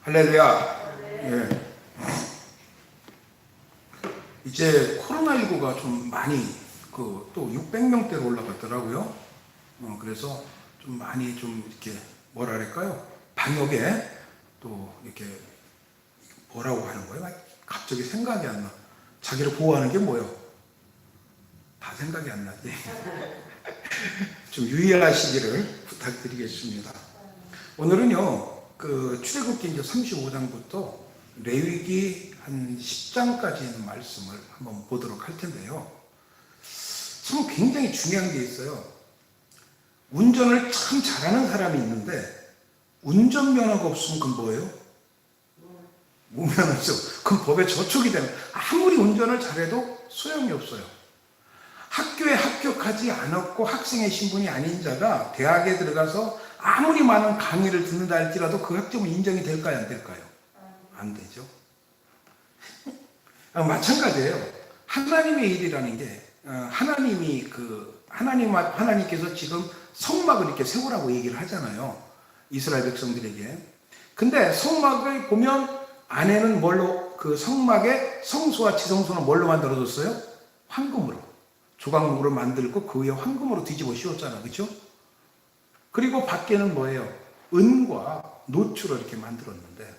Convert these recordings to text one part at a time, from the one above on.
할렐루야. 예. 이제 코로나19가 좀 많이 또 600명대로 올라갔더라고요. 그래서 좀 많이 좀 이렇게 뭐라 그럴까요? 방역에 또 이렇게 뭐라고 하는 거예요? 갑자기 생각이 안 나. 자기를 보호하는 게 뭐예요? 다 생각이 안 나지. 좀 유의하시기를 부탁드리겠습니다. 오늘은요, 출애굽기 이제 35장부터 레위기 한 10장까지 있는 말씀을 한번 보도록 할 텐데요. 참 굉장히 중요한 게 있어요. 운전을 참 잘하는 사람이 있는데 운전면허가 없으면 그건 뭐예요? 무면허죠. 그건 법에 저촉이 되는. 아무리 운전을 잘해도 소용이 없어요. 학교에 합격하지 않았고 학생의 신분이 아닌 자가 대학에 들어가서 아무리 많은 강의를 듣는다 할지라도 그 학점은 인정이 될까요? 안 될까요? 안 되죠. 마찬가지예요. 하나님의 일이라는 게 하나님께서 지금 성막을 이렇게 세우라고 얘기를 하잖아요. 이스라엘 백성들에게. 근데 성막을 보면 안에는 뭘로, 그 성막의 성소와 지성소는 뭘로 만들어졌어요? 황금으로. 조각목으로 만들고 그 위에 황금으로 뒤집어 씌웠잖아. 그렇죠? 그리고 밖에는 뭐예요? 은과 노추로 이렇게 만들었는데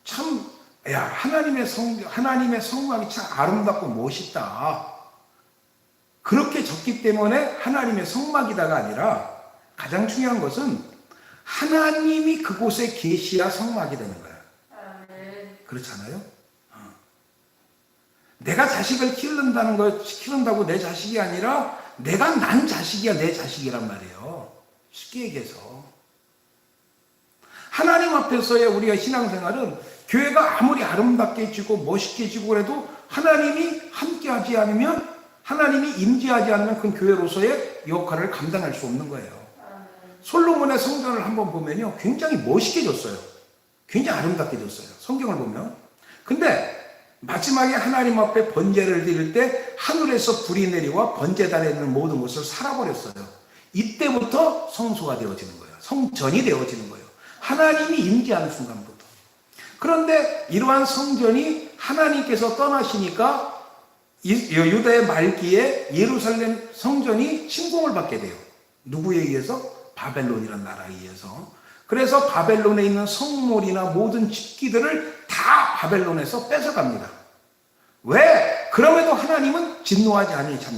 참, 하나님의 성막이 참 아름답고 멋있다. 그렇게 적기 때문에 하나님의 성막이다가 아니라 가장 중요한 것은 하나님이 그곳에 계시야 성막이 되는 거야. 그렇잖아요? 내가 자식을 키운다고 내 자식이 아니라 내가 난 자식이야 내 자식이란 말이에요. 쉽게 얘기해서. 하나님 앞에서의 우리가 신앙생활은 교회가 아무리 아름답게 지고 멋있게 지고 그래도 하나님이 함께하지 않으면, 하나님이 임재하지 않으면 그건 교회로서의 역할을 감당할 수 없는 거예요. 솔로몬의 성전을 한번 보면요, 굉장히 멋있게 졌어요. 굉장히 아름답게 졌어요. 성경을 보면. 근데 마지막에 하나님 앞에 번제를 드릴 때 하늘에서 불이 내리와 번제단에 있는 모든 것을 살아버렸어요. 이때부터 성소가 되어지는 거예요. 성전이 되어지는 거예요. 하나님이 임재하는 순간부터. 그런데 이러한 성전이 하나님께서 떠나시니까 유다의 말기에 예루살렘 성전이 침공을 받게 돼요. 누구에 의해서? 바벨론이라는 나라에 의해서. 그래서 바벨론에 있는 성물이나 모든 집기들을 다 바벨론에서 뺏어갑니다. 왜? 그럼에도 하나님은 진노하지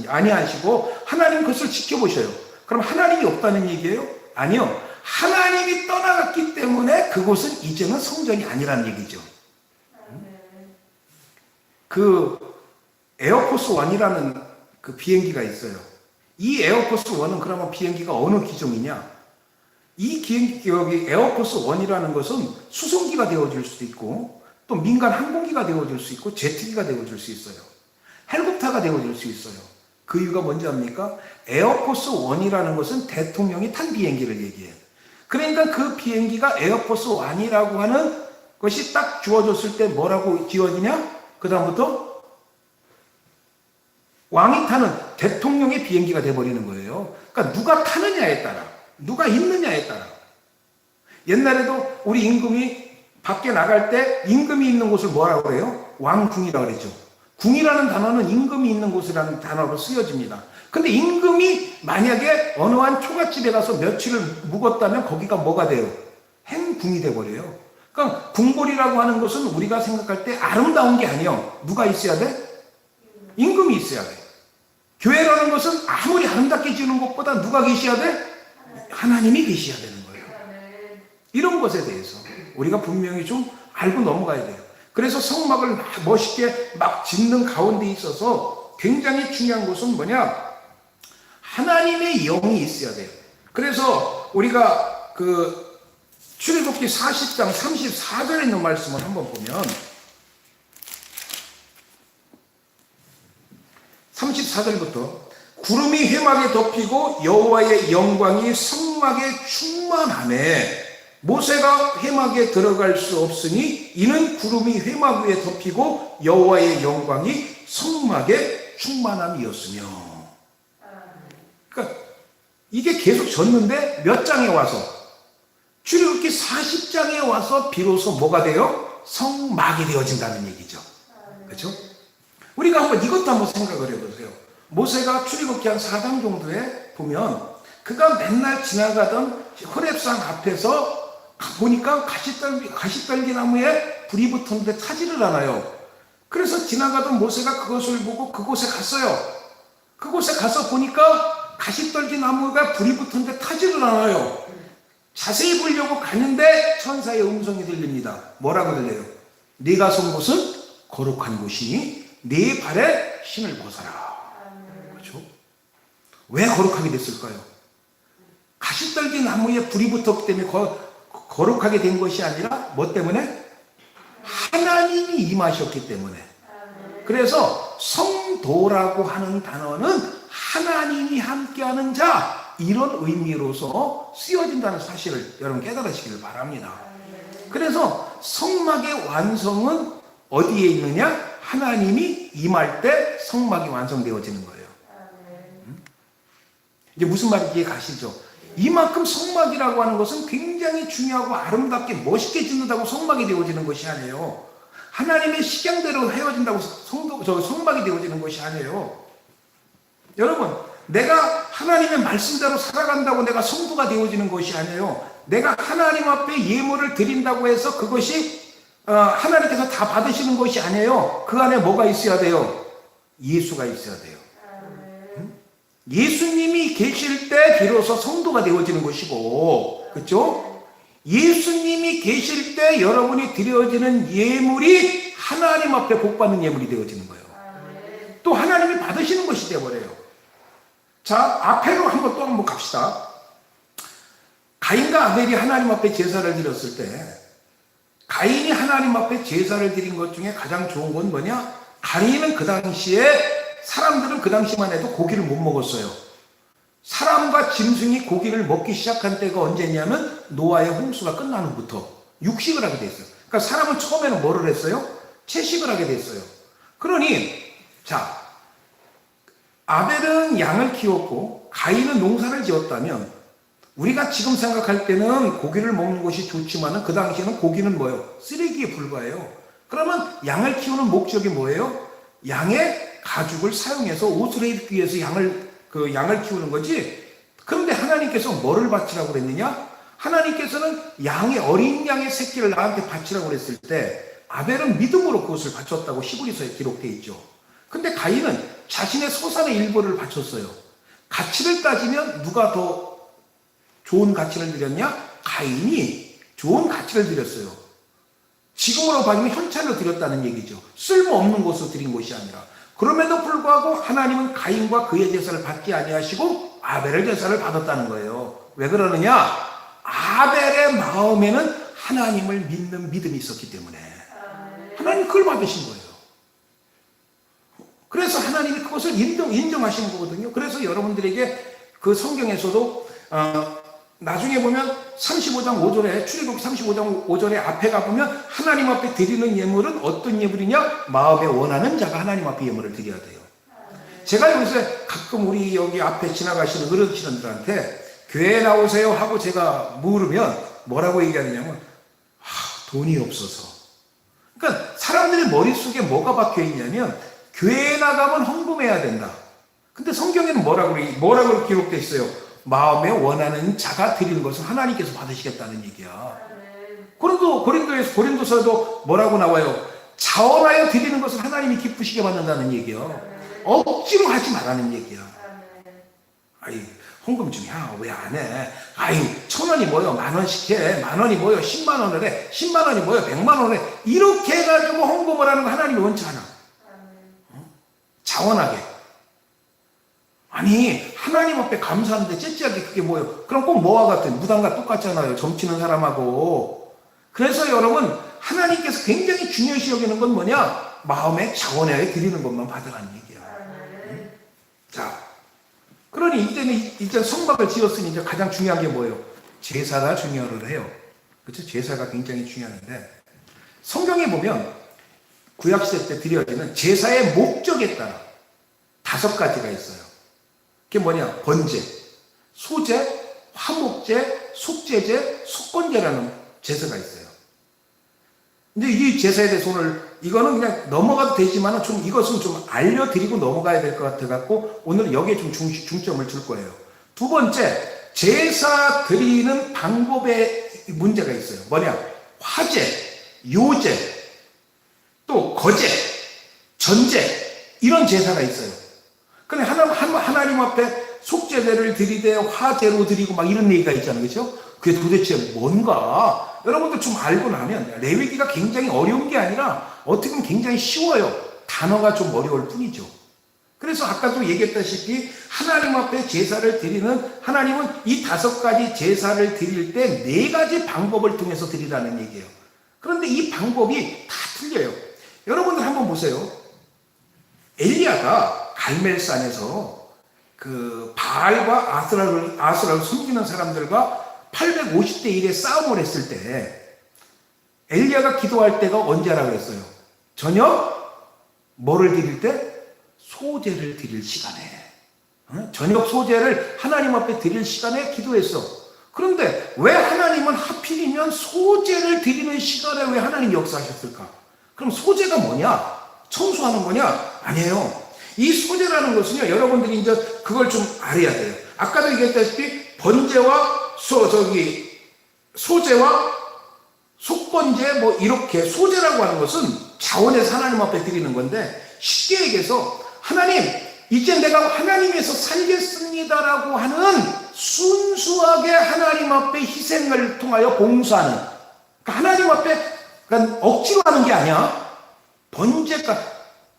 아니하시고 하나님 그것을 지켜보셔요. 그럼 하나님이 없다는 얘기예요? 아니요. 하나님이 떠나갔기 때문에 그곳은 이제는 성전이 아니라는 얘기죠. 그 에어포스 1이라는 그 비행기가 있어요. 이 에어포스 1은 그러면 비행기가 어느 기종이냐? 이 여기 에어포스 1이라는 것은 수송기가 되어줄 수도 있고 또 민간 항공기가 되어줄 수 있고 제트기가 되어줄 수 있어요. 헬리콥터가 되어줄 수 있어요. 그 이유가 뭔지 압니까? 에어포스 1이라는 것은 대통령이 탄 비행기를 얘기해요. 그러니까 그 비행기가 에어포스 1이라고 하는 것이 딱 주어졌을 때 뭐라고 지어지냐? 그 다음부터 왕이 타는 대통령의 비행기가 돼버리는 거예요. 그러니까 누가 타느냐에 따라, 누가 있느냐에 따라. 옛날에도 우리 임금이 밖에 나갈 때 임금이 있는 곳을 뭐라고 그래요? 왕궁이라고 그러죠. 궁이라는 단어는 임금이 있는 곳이라는 단어로 쓰여집니다. 근데 임금이 만약에 어느 한 초가집에 가서 며칠을 묵었다면 거기가 뭐가 돼요? 행궁이 돼버려요. 그러니까 궁궐이라고 하는 것은 우리가 생각할 때 아름다운 게 아니에요. 누가 있어야 돼? 임금이 있어야 돼. 교회라는 것은 아무리 아름답게 지는 것보다 누가 계셔야 돼? 하나님이 계셔야 되는 거예요. 이런 것에 대해서 우리가 분명히 좀 알고 넘어가야 돼요. 그래서 성막을 멋있게 막 짓는 가운데 있어서 굉장히 중요한 것은 뭐냐? 하나님의 영이 있어야 돼요. 그래서 우리가 출애굽기 40장 34절에 있는 말씀을 한번 보면 34절부터 구름이 회막에 덮이고 여호와의 영광이 성막에 충만하매 모세가 회막에 들어갈 수 없으니 이는 구름이 회막 위에 덮이고 여호와의 영광이 성막에 충만함이었으며. 그러니까 이게 계속 졌는데 몇 장에 와서 출애굽기 40장에 와서 비로소 뭐가 돼요? 성막이 되어진다는 얘기죠. 그렇죠? 우리가 이것도 한번 생각을 해보세요. 모세가 출애굽기 한 4장 정도에 보면 그가 맨날 지나가던 호렙산 앞에서 보니까 가시떨기 나무에 불이 붙었는데 타지를 않아요. 그래서 지나가던 모세가 그것을 보고 그곳에 갔어요. 그곳에 가서 보니까 가시떨기 나무가 불이 붙었는데 타지를 않아요. 자세히 보려고 가는데 천사의 음성이 들립니다. 뭐라고 들려요? 네가 선 곳은 거룩한 곳이니 네 발에 신을 벗어라. 그렇죠? 왜 거룩하게 됐을까요? 가시떨기 나무에 불이 붙었기 때문에 거룩하게 된 것이 아니라 뭐 때문에? 하나님이 임하셨기 때문에. 그래서 성도라고 하는 단어는 하나님이 함께하는 자, 이런 의미로서 쓰여진다는 사실을 여러분 깨달으시길 바랍니다. 그래서 성막의 완성은 어디에 있느냐? 하나님이 임할 때 성막이 완성되어지는 거예요. 이제 무슨 말인지 가시죠? 이만큼 성막이라고 하는 것은 굉장히 중요하고 아름답게 멋있게 짓는다고 성막이 되어지는 것이 아니에요. 하나님의 식양대로 헤어진다고 성막이 되어지는 것이 아니에요. 여러분, 내가 하나님의 말씀대로 살아간다고 내가 성도가 되어지는 것이 아니에요. 내가 하나님 앞에 예물을 드린다고 해서 그것이 하나님께서 다 받으시는 것이 아니에요. 그 안에 뭐가 있어야 돼요? 예수가 있어야 돼요. 예수님이 계실 때 비로소 성도가 되어지는 것이고, 그렇죠? 예수님이 계실 때 여러분이 드려지는 예물이 하나님 앞에 복받는 예물이 되어지는 거예요. 또 하나님이 받으시는 것이 되어버려요. 자, 앞에로 한번 갑시다. 가인과 아벨이 하나님 앞에 제사를 드렸을 때 가인이 하나님 앞에 제사를 드린 것 중에 가장 좋은 건 뭐냐? 가인은 그 당시에 사람들은 그 당시만 해도 고기를 못 먹었어요. 사람과 짐승이 고기를 먹기 시작한 때가 언제냐면 노아의 홍수가 끝난 후부터 육식을 하게 됐어요. 그러니까 사람은 처음에는 뭐를 했어요? 채식을 하게 됐어요. 그러니 자, 아벨은 양을 키웠고 가인은 농사를 지었다면 우리가 지금 생각할 때는 고기를 먹는 것이 좋지만 그 당시에는 고기는 뭐예요? 쓰레기에 불과해요. 그러면 양을 키우는 목적이 뭐예요? 양의 가죽을 사용해서 옷을 입기 위해서 양을 키우는 거지. 그런데 하나님께서 뭐를 바치라고 그랬느냐? 하나님께서는 어린 양의 새끼를 나한테 바치라고 그랬을 때 아벨은 믿음으로 그것을 바쳤다고 히브리서에 기록되어 있죠. 근데 가인은 자신의 소산의 일부를 바쳤어요. 가치를 따지면 누가 더 좋은 가치를 드렸냐? 가인이 좋은 가치를 드렸어요. 지금으로 봐주면 현찰로 드렸다는 얘기죠. 쓸모없는 것으로 드린 것이 아니라. 그럼에도 불구하고 하나님은 가인과 그의 제사를 받지 아니하시고 아벨의 제사를 받았다는 거예요. 왜 그러느냐? 아벨의 마음에는 하나님을 믿는 믿음이 있었기 때문에 하나님 그걸 받으신 거예요. 그래서 하나님이 그것을 인정하시는 거거든요. 그래서 여러분들에게 그 성경에서도 나중에 보면 35장 5절에 출애굽기 35장 5절에 앞에 가보면 하나님 앞에 드리는 예물은 어떤 예물이냐? 마음에 원하는 자가 하나님 앞에 예물을 드려야 돼요. 제가 요새 가끔 우리 여기 앞에 지나가시는 어르신들한테 교회에 나오세요 하고 제가 물으면 뭐라고 얘기하느냐면 돈이 없어서. 그러니까 사람들의 머릿속에 뭐가 박혀 있냐면 교회에 나가면 헌금해야 된다. 근데 성경에는 뭐라고 기록되어 있어요? 마음에 원하는 자가 드리는 것을 하나님께서 받으시겠다는 얘기야. 고린도서에도 뭐라고 나와요? 자원하여 드리는 것을 하나님이 기쁘시게 받는다는 얘기야. 억지로 하지 말라는 얘기야. 아이, 헌금 좀 왜 안 해? 아이, 1,000원이 뭐요? 10,000원씩 해. 10,000원이 뭐요? 10만 원을 해. 10만 원이 뭐요? 100만 원을 해. 이렇게 해가지고 헌금을 하는 거 하나님이 원치 않아. 자원하게. 아니, 하나님 앞에 감사하는데 째째하게 그게 뭐예요? 그럼 꼭 뭐와 같은 무당과 똑같잖아요. 점치는 사람하고. 그래서 여러분, 하나님께서 굉장히 중요시 여기는 건 뭐냐? 마음에 자원하여 드리는 것만 받으라는 얘기야. 자, 그러니 이제 성막을 지었으니 이제 가장 중요한 게 뭐예요? 제사가 중요를 해요. 그렇죠? 제사가 굉장히 중요한데 성경에 보면 구약시대 때 드려지는 제사의 목적에 따라 5가지가 있어요. 그게 뭐냐? 번제, 소제, 화목제, 속죄제, 속건제라는 제사가 있어요. 근데 이 제사에 대해서 오늘 이거는 그냥 넘어가도 되지만 좀 이것은 좀 알려드리고 넘어가야 될 것 같아갖고 오늘 여기에 좀 중점을 줄 거예요. 두 번째, 제사 드리는 방법에 문제가 있어요. 뭐냐? 화제, 요제, 또 거제, 전제 이런 제사가 있어요. 근데 하나님 앞에 속죄제를 드리되 화제로 드리고 막 이런 얘기가 있잖아요. 그렇죠? 그게 도대체 뭔가? 여러분들 좀 알고 나면 레위기가 굉장히 어려운 게 아니라 어떻게 보면 굉장히 쉬워요. 단어가 좀 어려울 뿐이죠. 그래서 아까도 얘기했다시피 하나님 앞에 제사를 드리는 하나님은 이 5가지 제사를 드릴 때 4가지 방법을 통해서 드리라는 얘기예요. 그런데 이 방법이 다 틀려요. 여러분들 한번 보세요. 엘리야가 갈멜산에서 그 바알과 아스라를 숨기는 사람들과 850대 1의 싸움을 했을 때 엘리야가 기도할 때가 언제라 그랬어요? 저녁 뭐를 드릴 때? 소제를 드릴 시간에. 저녁 소제를 하나님 앞에 드릴 시간에 기도했어. 그런데 왜 하나님은 하필이면 소제를 드리는 시간에 왜 하나님이 역사하셨을까? 그럼 소제가 뭐냐? 청소하는 거냐? 아니에요. 이 소제라는 것은요, 여러분들이 이제 그걸 좀 알아야 돼요. 아까도 얘기했다시피 번제와 소제와 속번제 뭐 이렇게 소제라고 하는 것은 자원에서 하나님 앞에 드리는 건데 쉽게 얘기해서 하나님 이제 내가 하나님에서 살겠습니다라고 하는 순수하게 하나님 앞에 희생을 통하여 봉사하는, 그러니까 하나님 앞에 그러니까 억지로 하는 게 아니야. 번제가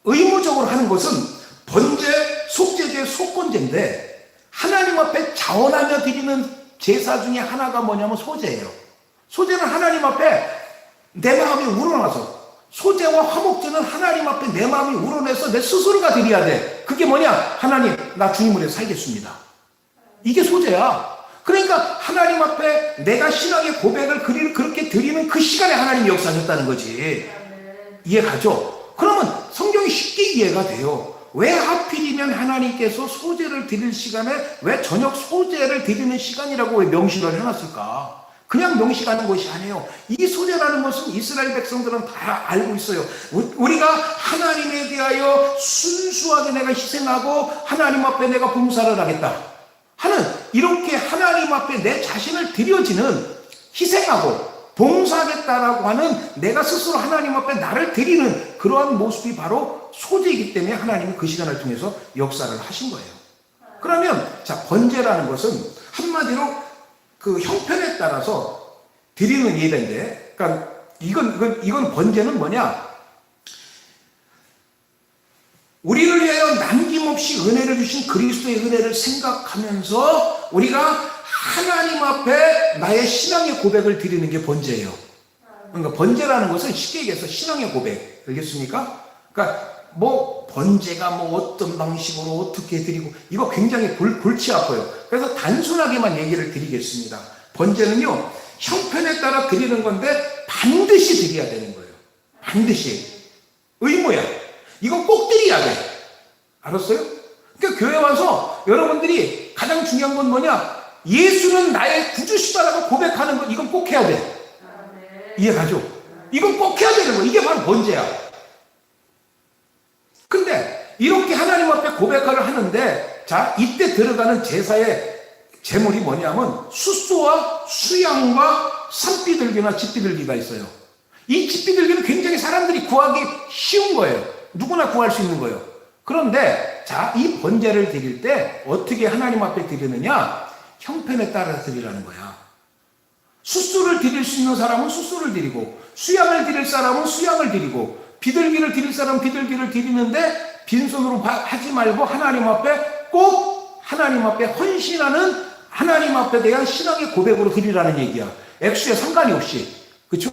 의무적으로 하는 것은 번제, 속죄제, 속건제인데 하나님 앞에 자원하며 드리는 제사 중에 하나가 뭐냐면 소제예요. 소제는 하나님 앞에 내 마음이 우러나서, 소제와 화목제는 하나님 앞에 내 마음이 우러내서 내 스스로가 드려야 돼. 그게 뭐냐? 하나님, 나 주님으로 살겠습니다. 이게 소제야. 그러니까 하나님 앞에 내가 신앙의 고백을 그렇게 드리는 그 시간에 하나님이 역사하셨다는 거지. 이해가죠? 그러면 성경이 쉽게 이해가 돼요. 왜 하필이면 하나님께서 소제를 드릴 시간에 왜 저녁 소제를 드리는 시간이라고 왜 명시를 해놨을까? 그냥 명시하는 것이 아니에요. 이 소제라는 것은 이스라엘 백성들은 다 알고 있어요. 우리가 하나님에 대하여 순수하게 내가 희생하고 하나님 앞에 내가 봉사를 하겠다 하는, 이렇게 하나님 앞에 내 자신을 드려지는, 희생하고 봉사하겠다라고 하는, 내가 스스로 하나님 앞에 나를 드리는 그러한 모습이 바로 소제이기 때문에 하나님이 그 시간을 통해서 역사를 하신 거예요. 그러면 자, 번제라는 것은 한마디로 그 형편에 따라서 드리는 예배인데, 그러니까 이건 번제는 뭐냐? 우리를 위하여 남김없이 은혜를 주신 그리스도의 은혜를 생각하면서 우리가 하나님 앞에 나의 신앙의 고백을 드리는 게 번제예요. 그러니까 번제라는 것은 쉽게 얘기해서 신앙의 고백. 알겠습니까? 그러니까 뭐 번제가 뭐 어떤 방식으로 어떻게 드리고, 이거 굉장히 골치 아파요. 그래서 단순하게만 얘기를 드리겠습니다. 번제는요, 형편에 따라 드리는 건데 반드시 드려야 되는 거예요. 반드시. 의무야. 이건 꼭 드려야 돼. 알았어요? 그러니까 교회 와서 여러분들이 가장 중요한 건 뭐냐? 예수는 나의 구주시다라고 고백하는 거, 이건 꼭 해야 돼. 이해가죠? 이건 꼭 해야 되는 거. 이게 바로 번제야. 근데 이렇게 하나님 앞에 고백을 하는데, 자, 이때 들어가는 제사의 제물이 뭐냐면 숫소와 수양과 산비둘기나 집비둘기가 있어요. 이 집비둘기는 굉장히 사람들이 구하기 쉬운 거예요. 누구나 구할 수 있는 거예요. 그런데 자, 이 번제를 드릴 때 어떻게 하나님 앞에 드리느냐? 형편에 따라 드리라는 거야. 숫소를 드릴 수 있는 사람은 숫소를 드리고, 수양을 드릴 사람은 수양을 드리고, 비둘기를 드릴 사람은 비둘기를 드리는데 빈손으로 하지 말고 하나님 앞에 꼭 하나님 앞에 헌신하는, 하나님 앞에 대한 신앙의 고백으로 드리라는 얘기야. 액수에 상관이 없이. 그렇죠?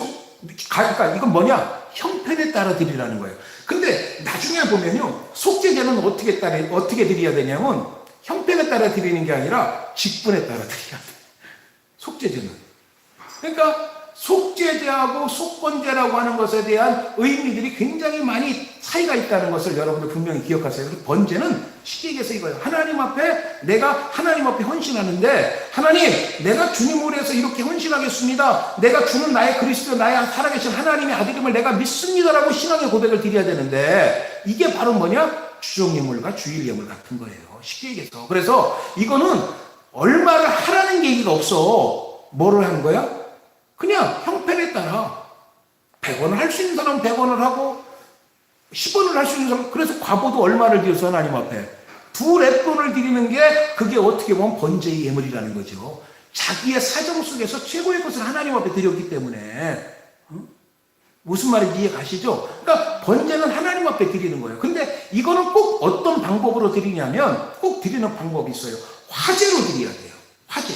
그러니까 이건 뭐냐? 형편에 따라 드리라는 거예요. 근데 나중에 보면요, 속죄제는 어떻게 드려야 되냐면 형편에 따라 드리는 게 아니라 직분에 따라 드려야 돼. 속죄제는. 그러니까 속죄제하고 속건제라고 하는 것에 대한 의미들이 굉장히 많이 차이가 있다는 것을 여러분들 분명히 기억하세요. 그래서 번제는 쉽게 얘기해서 이거예요. 하나님 앞에 내가 하나님 앞에 헌신하는데, 하나님 내가 주님으로 해서 이렇게 헌신하겠습니다. 내가 주는 나의 그리스도, 나의 살아계신 하나님의 아들임을 내가 믿습니다라고 신앙의 고백을 드려야 되는데, 이게 바로 뭐냐? 주정예물과 주일예물 같은 거예요. 쉽게 얘기해서. 그래서 이거는 얼마를 하라는 얘기가 없어. 뭐를 하는 거야? 그냥 형편에 따라 100원을 할 수 있는 사람은 100원을 하고 10원을 할 수 있는 사람은, 그래서 과보도 얼마를 드려서 하나님 앞에 두 렙돈을 드리는 게, 그게 어떻게 보면 번제의 예물이라는 거죠. 자기의 사정 속에서 최고의 것을 하나님 앞에 드렸기 때문에. 무슨 말인지 이해 가시죠? 그러니까 번제는 하나님 앞에 드리는 거예요. 근데 이거는 꼭 어떤 방법으로 드리냐면, 꼭 드리는 방법이 있어요. 화제로 드려야 돼요. 화제.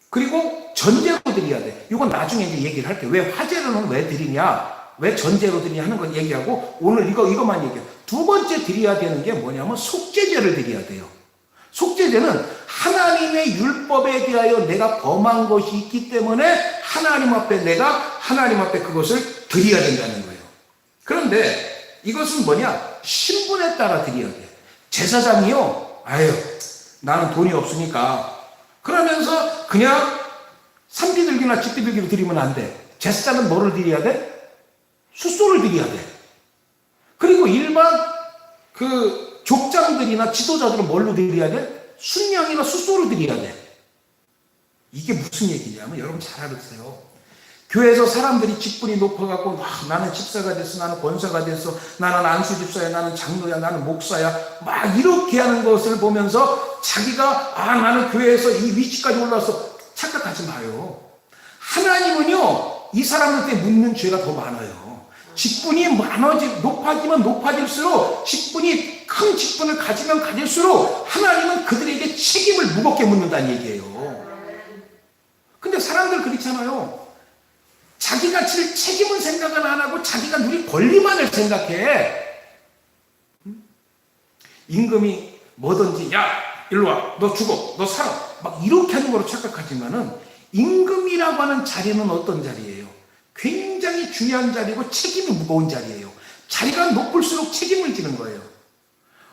그리고 전제로 드려야 돼. 이건 나중에 이제 얘기를 할게요. 왜 화제로는 왜 드리냐, 왜 전제로 드리냐 하는 건 얘기하고, 오늘 이것만 얘기해요. 두 번째 드려야 되는 게 뭐냐면 속죄제를 드려야 돼요. 속죄제는 하나님의 율법에 대하여 내가 범한 것이 있기 때문에 하나님 앞에 그것을 드려야 된다는 거예요. 그런데 이것은 뭐냐? 신분에 따라 드려야 돼. 제사장이요, 나는 돈이 없으니까 그러면서 그냥 산비둘기나 집비둘기를 드리면 안 돼. 제사장은 뭐를 드려야 돼? 숫소를 드려야 돼. 그리고 일반 족장들이나 지도자들은 뭘로 드려야 돼? 순양이나 숫소를 드려야 돼. 이게 무슨 얘기냐면, 여러분 잘 알으세요. 교회에서 사람들이 직분이 높아갖고, 나는 집사가 됐어, 나는 권사가 됐어, 나는 안수 집사야, 나는 장로야, 나는 목사야, 막 이렇게 하는 것을 보면서 자기가 나는 교회에서 이 위치까지 올라서, 착각하지 마요. 하나님은요, 이 사람한테 묻는 죄가 더 많아요. 직분이 높아지면 높아질수록, 직분이 큰 직분을 가지면 가질수록 하나님은 그들에게 책임을 무겁게 묻는다는 얘기예요. 근데 사람들 그렇잖아요. 자기가 질 책임은 생각은 안 하고 자기가 누릴 권리만을 생각해. 임금이 뭐든지, 야 일로 와, 너 죽어, 너 살아, 막 이렇게 하는 거로 착각하지만은, 임금이라고 하는 자리는 어떤 자리예요? 굉장히 중요한 자리고 책임이 무거운 자리예요. 자리가 높을수록 책임을 지는 거예요.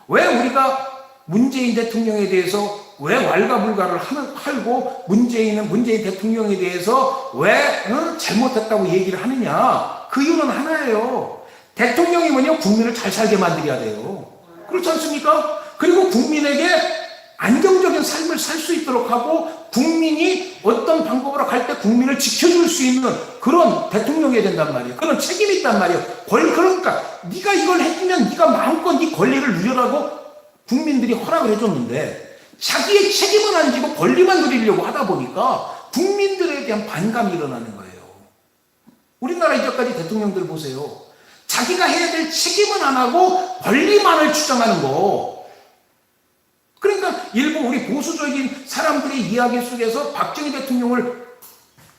왜 우리가 문재인 대통령에 대해서 왜 왈가불가를 하고 문재인 대통령에 대해서 왜 잘못했다고 얘기를 하느냐? 그 이유는 하나예요. 대통령이 뭐냐? 국민을 잘 살게 만들어야 돼요. 그렇지 않습니까? 그리고 국민에게 안정적인 삶을 살 수 있도록 하고, 국민이 어떤 방법으로 갈 때 국민을 지켜줄 수 있는 그런 대통령이어야 된단 말이에요. 그런 책임이 있단 말이에요. 그러니까 네가 이걸 해주면 네가 마음껏 네 권리를 누리라고 국민들이 허락을 해줬는데, 자기의 책임은 안 지고 권리만 누리려고 하다 보니까 국민들에 대한 반감이 일어나는 거예요. 우리나라 이제까지 대통령들 보세요. 자기가 해야 될 책임은 안 하고 권리만을 주장하는 거. 그러니까 일부 우리 보수적인 사람들의 이야기 속에서 박정희 대통령을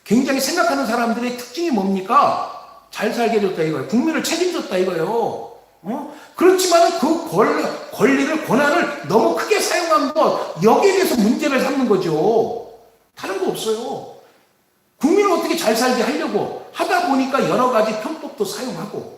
굉장히 생각하는 사람들의 특징이 뭡니까? 잘 살게 해줬다 이거예요. 국민을 책임졌다 이거예요. 그렇지만 그 권한을 너무 크게 사용한 것, 여기에 대해서 문제를 삼는 거죠. 다른 거 없어요. 국민을 어떻게 잘 살게 하려고 하다 보니까 여러 가지 편법도 사용하고,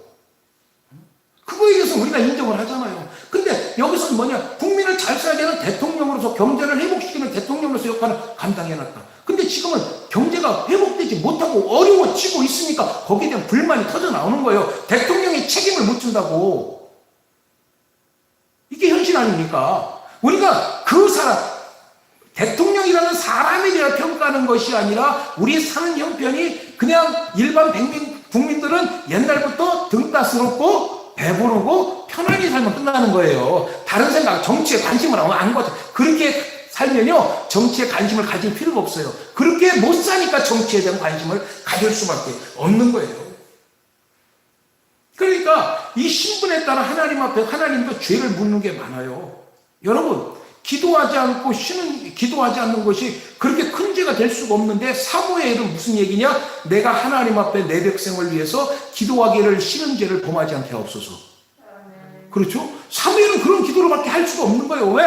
그거에 대해서 우리가 인정을 하잖아요. 근데 여기서는 뭐냐? 국민을 잘 살게 하는 대통령으로서, 경제를 회복시키는 대통령으로서 역할을 감당해놨다. 근데 지금은 경제가 회복되지 못하고 어려워지고 있으니까 거기에 대한 불만이 터져 나오는 거예요. 대통령이 책임을 못 진다고. 이게 현실 아닙니까? 우리가 대통령이라는 사람에 대해 평가하는 것이 아니라, 우리 사는 형편이 그냥 일반 국민들은 옛날부터 등 따스럽고 배부르고 편안히 살면 끝나는 거예요. 다른 생각, 정치에 관심을 안 가져. 그렇게 살면요, 정치에 관심을 가질 필요가 없어요. 그렇게 못 사니까 정치에 대한 관심을 가질 수밖에 없는 거예요. 그러니까 이 신분에 따라 하나님 앞에 하나님도 죄를 묻는 게 많아요. 여러분, 기도하지 않는 것이 그렇게 큰 죄가 될 수가 없는데, 사무엘은 무슨 얘기냐? 내가 하나님 앞에 내 백성을 위해서 기도하기를 싫은 죄를 범하지 않게 하옵소서. 그렇죠? 사무엘은 그런 기도를 밖에 할 수가 없는 거예요. 왜?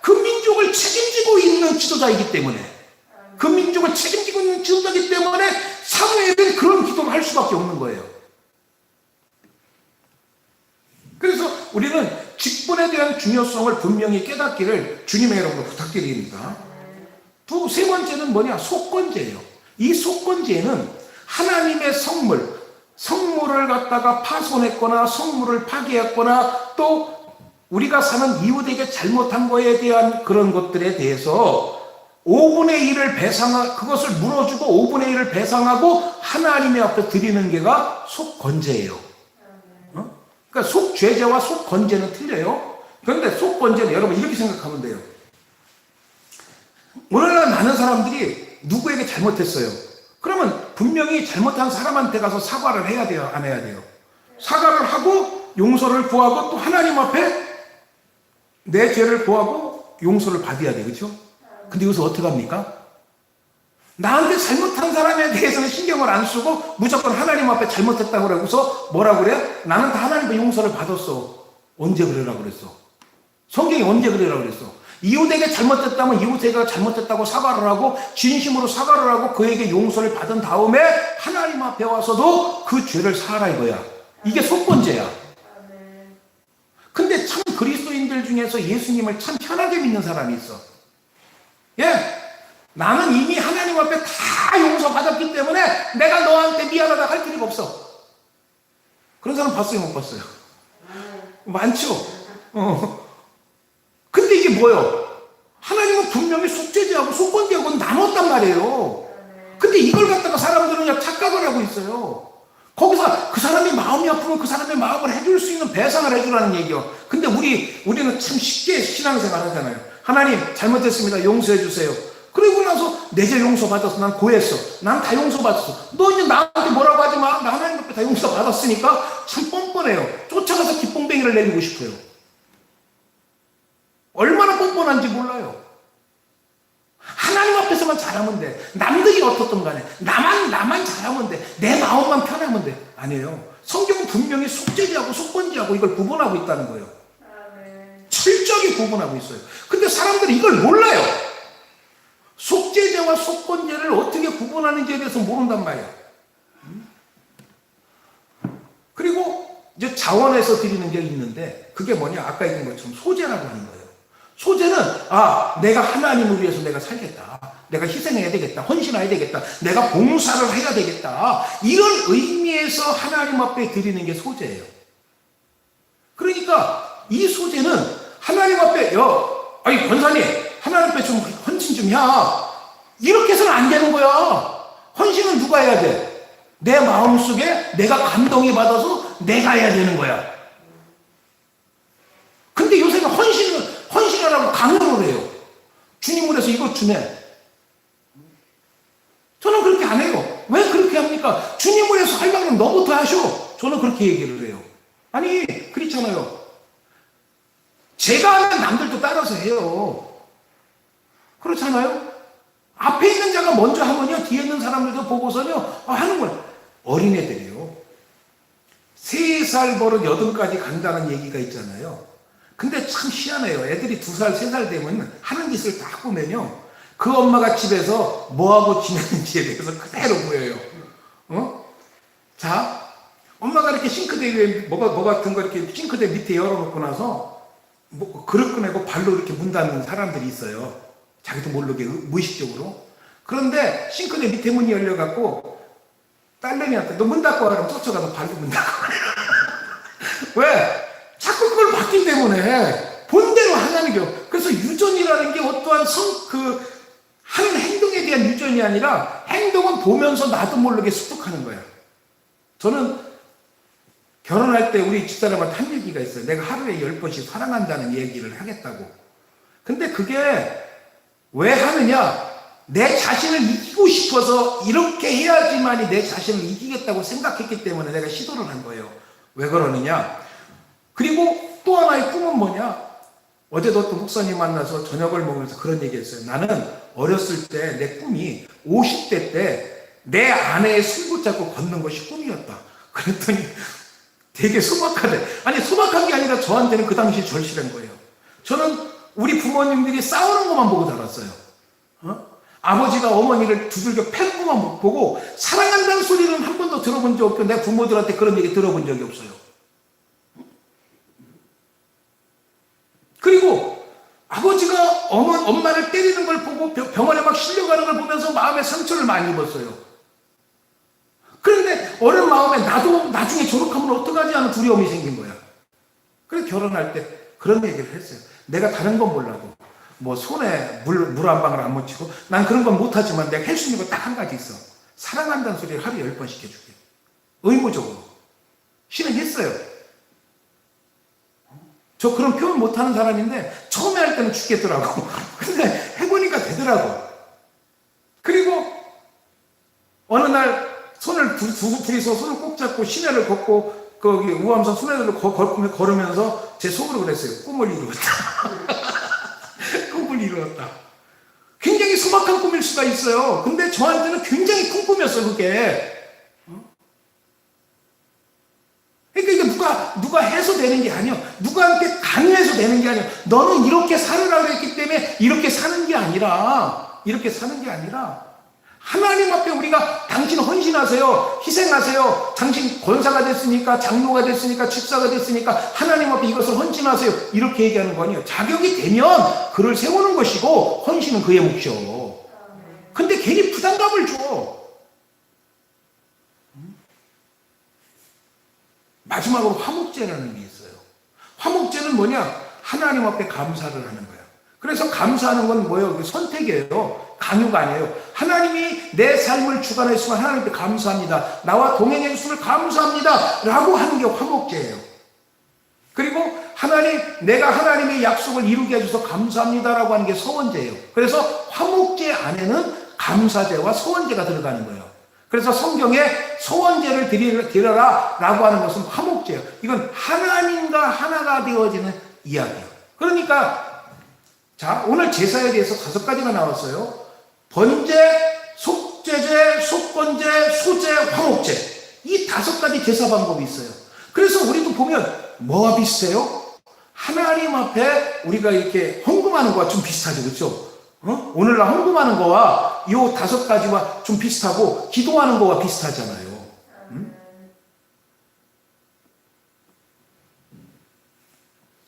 그 민족을 책임지고 있는 지도자이기 때문에. 그 민족을 책임지고 있는 지도자이기 때문에 사무엘은 그런 기도를 할 수밖에 없는 거예요. 그래서 우리는 직분에 대한 중요성을 분명히 깨닫기를 주님의 이름으로 부탁드립니다. 세 번째는 뭐냐? 속건제예요. 이 속건제는 하나님의 성물을 갖다가 파손했거나 성물을 파괴했거나 또 우리가 사는 이웃에게 잘못한 거에 대한 그런 것들에 대해서 5분의 1을 그것을 물어주고 5분의 1을 배상하고 하나님의 앞에 드리는 게가 속건제예요. 그러니까 속죄제와 속건제는 틀려요. 그런데 속건제는 여러분 이렇게 생각하면 돼요. 오늘날 많은 사람들이 누구에게 잘못했어요. 그러면 분명히 잘못한 사람한테 가서 사과를 해야 돼요? 안 해야 돼요? 사과를 하고 용서를 구하고 또 하나님 앞에 내 죄를 구하고 용서를 받아야 돼요. 그렇죠? 근데 여기서 어떻게 합니까? 나한테 잘못한 사람에 대해서는 신경을 안 쓰고 무조건 하나님 앞에 잘못했다고 그러고서 뭐라 그래? 나는 다 하나님의 용서를 받았어. 언제 그러라고 그랬어? 성경이 언제 그러라고 그랬어? 이웃에게 잘못했다면 이웃에게 잘못했다고 사과를 하고 진심으로 사과를 하고 그에게 용서를 받은 다음에 하나님 앞에 와서도 그 죄를 사하라 이거야. 이게 속건제야. 근데 참 그리스도인들 중에서 예수님을 참 편하게 믿는 사람이 있어. 예, 나는 이미 하나님 앞에 다 용서받았기 때문에 내가 너한테 미안하다 할 필요가 없어. 그런 사람 봤어요? 못 봤어요? 많죠? 근데 이게 뭐예요? 하나님은 분명히 속죄제하고 속건제하고 나눴단 말이에요. 근데 이걸 갖다가 사람들은 그냥 착각을 하고 있어요. 거기서 그 사람이 마음이 아프면 그 사람의 마음을 해줄 수 있는 배상을 해주라는 얘기요. 근데 우리는 참 쉽게 신앙생활 하잖아요. 하나님 잘못했습니다. 용서해 주세요. 그리고 나서 내 죄 용서받았어. 난 고했어. 난 다 용서받았어. 너 이제 나한테 뭐라고 하지 마. 나 하나님 앞에 다 용서받았으니까 참 뻔뻔해요. 쫓아가서 기뽕뱅이를 내리고 싶어요. 얼마나 뻔뻔한지 몰라요. 하나님 앞에서만 잘하면 돼. 남들이 어떻든 간에 나만 잘하면 돼. 내 마음만 편하면 돼. 아니에요. 성경은 분명히 속죄제하고 속건제하고 이걸 구분하고 있다는 거예요. 철저하게 구분하고 있어요. 근데 사람들이 이걸 몰라요. 속죄제와 속건제를 어떻게 구분하는지에 대해서 모른단 말이에요. 그리고 이제 자원에서 드리는 게 있는데 그게 뭐냐? 아까 얘기한 것처럼 소제라고 하는 거예요. 소제는 내가 하나님을 위해서 내가 살겠다. 내가 희생해야 되겠다. 헌신해야 되겠다. 내가 봉사를 해야 되겠다. 이런 의미에서 하나님 앞에 드리는 게 소제예요. 그러니까 이 소제는 하나님 앞에 아니 권사님 하나님 앞에 좀 헌신 좀 해. 이렇게 해서는 안 되는 거야. 헌신은 누가 해야 돼? 내 마음속에 내가 감동이 받아서 내가 해야 되는 거야. 근데 요새는 헌신하라고 강요를 해요. 주님을 해서 이것 주네. 저는 그렇게 안 해요. 왜 그렇게 합니까? 주님을 해서 하려면 너부터 하셔. 저는 그렇게 얘기를 해요. 아니 그렇잖아요. 제가 하면 남들도 따라서 해요. 그렇잖아요? 앞에 있는 자가 먼저 하면요, 뒤에 있는 사람들도 보고서요, 하는 거예요. 어린애들이요. 3살 버릇 8까지 간다는 얘기가 있잖아요. 근데 참 희한해요. 애들이 2살, 3살 되면 하는 짓을 다 보면요, 그 엄마가 집에서 뭐하고 지내는지에 대해서 그대로 보여요. 자, 엄마가 이렇게 싱크대 위에 뭐 같은 거 이렇게 싱크대 밑에 열어놓고 나서 그릇 꺼내고 발로 이렇게 문닫는 사람들이 있어요. 자기도 모르게 무의식적으로. 그런데 싱크대 밑에 문이 열려갖고 딸내미한테 너 문 닫고 와라. 그러면 쫓아가서 발로 문 닫고 와라. 왜? 자꾸 그걸 받기 때문에 본대로 하자는 게. 그래서 유전이라는 게 어떠한 하는 행동에 대한 유전이 아니라 행동은 보면서 나도 모르게 습득하는 거야. 저는 결혼할 때 우리 집사람한테 한 얘기가 있어요. 내가 하루에 10번씩 사랑한다는 얘기를 하겠다고. 근데 그게 왜 하느냐? 내 자신을 이기고 싶어서 이렇게 해야지만이 내 자신을 이기겠다고 생각했기 때문에 내가 시도를 한 거예요. 왜 그러느냐? 그리고 또 하나의 꿈은 뭐냐? 어제도 또 목사님 만나서 저녁을 먹으면서 그런 얘기 했어요. 나는 어렸을 때 내 꿈이 50대 때 내 아내의 손 붙잡고 걷는 것이 꿈이었다. 그랬더니 되게 소박하대. 아니 소박한 게 아니라 저한테는 그 당시 절실한 거예요. 저는 우리 부모님들이 싸우는 것만 보고 자랐어요. 아버지가 어머니를 두들겨 패고만 못 보고 사랑한다는 소리는 한 번도 들어본 적 없고 내 부모들한테 그런 얘기 들어본 적이 없어요. 그리고 아버지가 엄마를 때리는 걸 보고 병원에 막 실려가는 걸 보면서 마음에 상처를 많이 입었어요. 그런데 어른 마음에 나도 나중에 졸업하면 어떡하지 하는 두려움이 생긴 거야. 그래서 결혼할 때 그런 얘기를 했어요. 내가 다른 건 몰라도 뭐 손에 물 한 방울 안 묻히고 난 그런 건 못하지만 내가 할 수 있는 거 딱 한 가지 있어. 사랑한다는 소리를 하루에 10번씩 해줄게. 의무적으로. 실행했어요. 저 그런 표현 못하는 사람인데 처음에 할 때는 죽겠더라고. 근데 해보니까 되더라고. 그리고 어느 날 둘이서 손을 꼭 잡고 시내를 걷고 거기 우암산 순회도를 걸으면서 제 속으로 그랬어요. 꿈을 이루었다. 꿈을 이루었다. 굉장히 소박한 꿈일 수가 있어요. 근데 저한테는 굉장히 큰 꿈이었어요, 그게. 그러니까 이게 누가 해서 되는 게 아니야. 누구한테 강요해서 되는 게 아니야. 너는 이렇게 살으라고 했기 때문에 이렇게 사는 게 아니라, 하나님 앞에 우리가 당신 헌신하세요. 희생하세요. 당신 권사가 됐으니까, 장로가 됐으니까, 집사가 됐으니까 하나님 앞에 이것을 헌신하세요. 이렇게 얘기하는 거 아니에요. 자격이 되면 그를 세우는 것이고 헌신은 그의 몫이요. 근데 괜히 부담감을 줘. 마지막으로 화목제라는 게 있어요. 화목제는 뭐냐? 하나님 앞에 감사를 하는 거야. 그래서 감사하는 건 뭐예요? 선택이에요. 강요가 아니에요. 하나님이 내 삶을 주관했으면 하나님께 감사합니다. 나와 동행해 주심을 감사합니다. 라고 하는 게 화목제예요. 그리고 내가 하나님의 약속을 이루게 해줘서 감사합니다. 라고 하는 게 서원제예요. 그래서 화목제 안에는 감사제와 서원제가 들어가는 거예요. 그래서 성경에 서원제를 드려라 라고 하는 것은 화목제예요. 이건 하나님과 하나가 되어지는 이야기예요. 그러니까 자, 오늘 제사에 대해서 5가지가 나왔어요. 번제, 속제제, 속건제, 소제, 화목제. 이 5가지 제사 방법이 있어요. 그래서 우리도 보면 뭐와 비슷해요? 하나님 앞에 우리가 이렇게 헌금하는 거와 좀 비슷하죠. 그렇죠? 오늘날 헌금하는 거와 이 5가지와 좀 비슷하고 기도하는 거와 비슷하잖아요.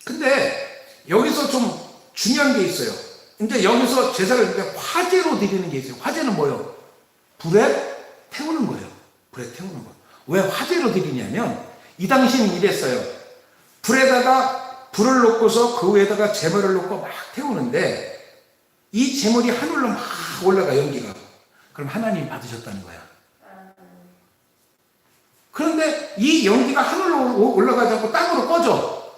근데 여기서 좀 중요한 게 있어요. 이제 여기서 제사를 화제로 드리는 게 있어요. 화제는 뭐예요? 불에 태우는 거예요. 불에 태우는 거. 왜 화제로 드리냐면 이 당시는 이랬어요. 불에다가 불을 놓고서 그 위에다가 재물을 놓고 막 태우는데 이 재물이 하늘로 막 올라가, 연기가. 그럼 하나님이 받으셨다는 거야. 그런데 이 연기가 하늘로 올라가지 않고 땅으로 꺼져.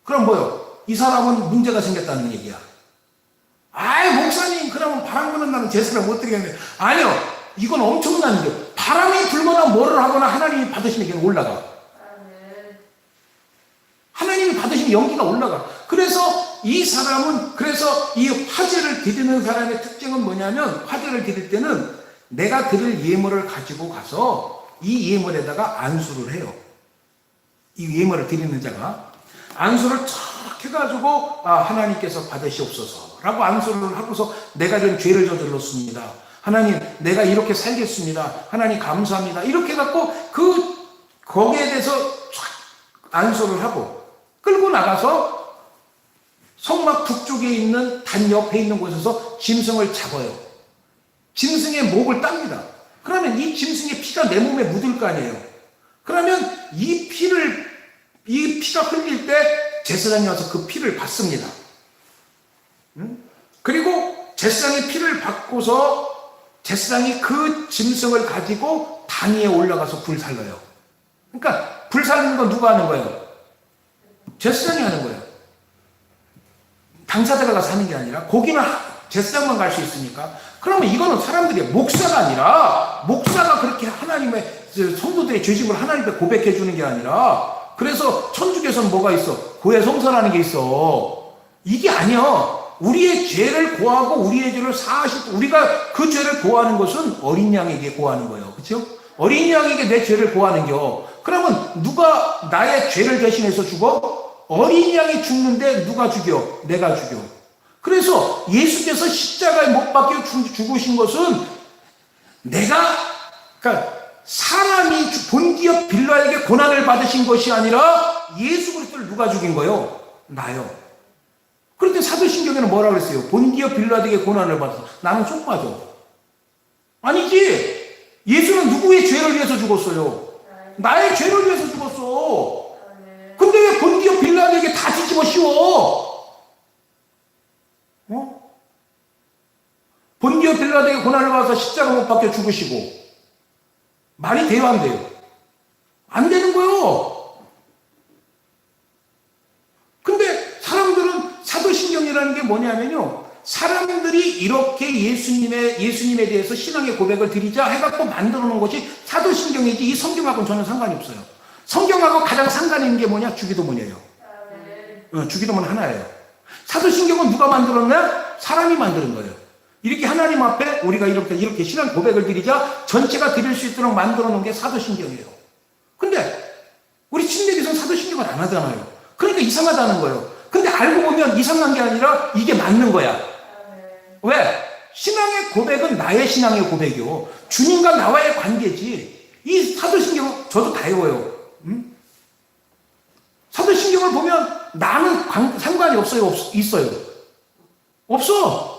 그럼 뭐요? 이 사람은 문제가 생겼다는 얘기야. 아이, 목사님, 그러면 바람 부는 날은 제사를 못 드리겠는데. 아니요. 이건 엄청난 게 바람이 불거나 뭐를 하거나 하나님이 받으시면 이게 올라가. 하나님이 받으시면 연기가 올라가. 그래서 이 사람은, 그래서 이 화제를 드리는 사람의 특징은 뭐냐면, 화제를 드릴 때는 내가 드릴 예물을 가지고 가서 이 예물에다가 안수를 해요. 이 예물을 드리는 자가 안수를 척 해가지고 하나님께서 받으시옵소서 라고 안수를 하고서 내가 이런 죄를 저질렀습니다. 하나님, 내가 이렇게 살겠습니다. 하나님 감사합니다. 이렇게 해갖고 거기에 대해서 안수를 하고 끌고 나가서 성막 북쪽에 있는 단 옆에 있는 곳에서 짐승을 잡아요. 짐승의 목을 땁니다. 그러면 이 짐승의 피가 내 몸에 묻을 거 아니에요. 그러면 이 피가 흘릴 때 제사장이 와서 그 피를 받습니다. 그리고 제사장이 피를 받고서 제사장이 그 짐승을 가지고 단 위에 올라가서 불 살려요. 그러니까 불 살리는 건 누가 하는 거예요? 제사장이 하는 거예요. 당사자가 가서 하는 게 아니라 거기는 제사장만 갈 수 있으니까. 그러면 이거는 사람들이 목사가 아니라, 목사가 그렇게 하나님의 성도들의 죄짐을 하나님께 고백해 주는 게 아니라, 그래서 천주교에서는 뭐가 있어? 고해성사라는 게 있어. 이게 아니야. 우리의 죄를 고하고 우리의 죄를 사하시고, 우리가 그 죄를 고하는 것은 어린 양에게 고하는 거예요. 그렇죠? 어린 양에게 내 죄를 고하는겨. 그러면 누가 나의 죄를 대신해서 죽어? 어린 양이 죽는데 누가 죽여? 내가 죽여. 그래서 예수께서 십자가에 못 박혀 죽으신 것은 그러니까 사람이 본디어 빌라에게 고난을 받으신 것이 아니라 예수 그리스도를 누가 죽인 거예요? 나요. 그런데 사도신경에는 뭐라 그랬어요? 본디어 빌라에게 고난을 받았어. 나는 쏙 빠져. 아니지. 예수는 누구의 죄를 위해서 죽었어요? 나의 죄를 위해서 죽었어. 근데 왜 본디어 빌라에게 다 뒤집어 씌워? 본디어 빌라에게 고난을 받아서 십자가 못 박혀 죽으시고 말이 돼요, 안 돼요? 안 되는 거예요. 근데 사람들은 사도신경이라는 게 뭐냐면요, 사람들이 이렇게 예수님에 대해서 신앙의 고백을 드리자 해갖고 만들어 놓은 것이 사도신경이지 이 성경하고는 전혀 상관이 없어요. 성경하고 가장 상관 있는 게 뭐냐? 주기도문이에요. 주기도문 하나예요. 사도신경은 누가 만들었냐? 사람이 만드는 거예요. 이렇게 하나님 앞에 우리가 이렇게 신앙 고백을 드리자 전체가 드릴 수 있도록 만들어 놓은 게 사도신경이에요. 근데 우리 침례교에서는 사도신경을 안 하잖아요. 그러니까 이상하다는 거예요. 근데 알고 보면 이상한 게 아니라 이게 맞는 거야. 왜? 신앙의 고백은 나의 신앙의 고백이요. 주님과 나와의 관계지. 이 사도신경은 저도 다 외워요. 사도신경을 보면 나는 상관이 없어요? 있어요? 없어.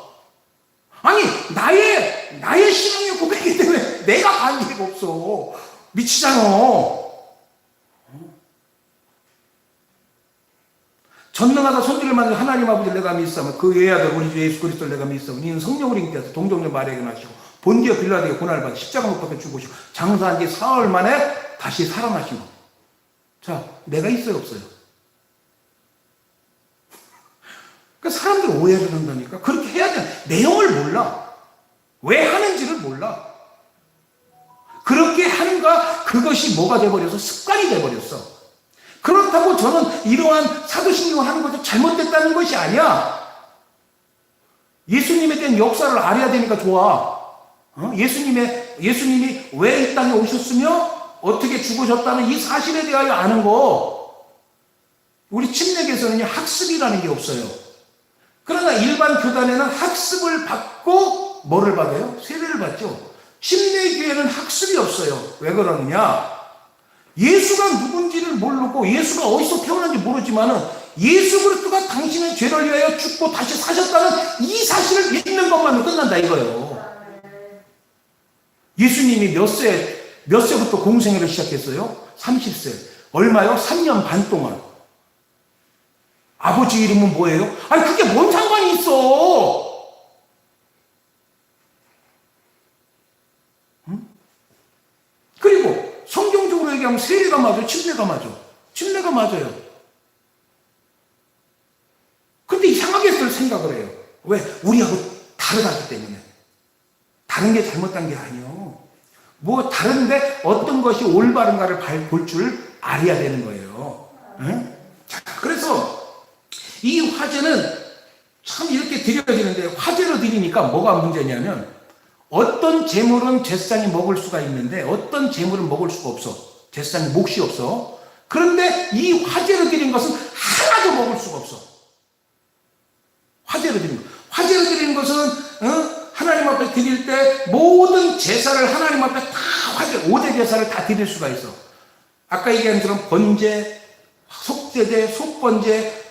아니, 나의 신앙의 고백이기 때문에 내가 관계가 없어. 미치잖아. 전능하다 손질을 만든 하나님 아버지를 내가 믿사오며 그 외아들 우리 주 예수 그리스도를 내가 믿사오며 이는 성령을 인께서 동정녀 마리아에게 나시고 본디어 빌라도에게 고난을 받아 십자가 못 박혀 죽으시고 장사한 지 사흘 만에 다시 살아나시고. 자, 내가 있어요, 없어요? 그러니까 사람들 오해를 한다니까. 그렇게 해야 돼. 내용을 몰라. 왜 하는지를 몰라. 그렇게 하는가 그것이 뭐가 돼버려서 습관이 돼버렸어. 그렇다고 저는 이러한 사도신경을 하는 것도 잘못됐다는 것이 아니야. 예수님에 대한 역사를 알아야 되니까 좋아. 예수님이 왜 이 땅에 오셨으며 어떻게 죽으셨다는 이 사실에 대하여 아는 거. 우리 침례교에서는 학습이라는 게 없어요. 그러나 일반 교단에는 학습을 받고 뭐를 받아요? 세례를 받죠. 침례교회는 학습이 없어요. 왜 그러느냐? 예수가 누군지를 모르고 예수가 어디서 태어난지 모르지만은 예수 그리스도가 당신의 죄를 위하여 죽고 다시 사셨다는 이 사실을 믿는 것만으로 끝난다 이거예요. 예수님이 몇 세부터 공생애를 시작했어요? 30세. 얼마요? 3년 반 동안. 아버지 이름은 뭐예요? 아니 그게 뭔 상관이 있어? 그리고 성경적으로 얘기하면 세례가 맞아요? 침례가 맞아요? 침례가 맞아요. 근데 이상하게 생각을 해요. 왜? 우리하고 다르다기 때문에. 다른 게 잘못된 게 아니에요. 뭐 다른데 어떤 것이 올바른가를 볼 줄 알아야 되는 거예요. 응? 자, 그래서 이 화제는 참 이렇게 드려지는데 화제로 드리니까 뭐가 문제냐면 어떤 재물은 제사장이 먹을 수가 있는데 어떤 재물은 먹을 수가 없어. 제사장이 몫이 없어. 그런데 이 화제로 드린 것은 하나도 먹을 수가 없어. 화제로 드린 것. 화제로 드리는 것은 하나님 앞에 드릴 때 모든 제사를 하나님 앞에 다 화제, 5대 제사를 다 드릴 수가 있어. 아까 얘기한 것처럼 번제, 속제제, 속번제,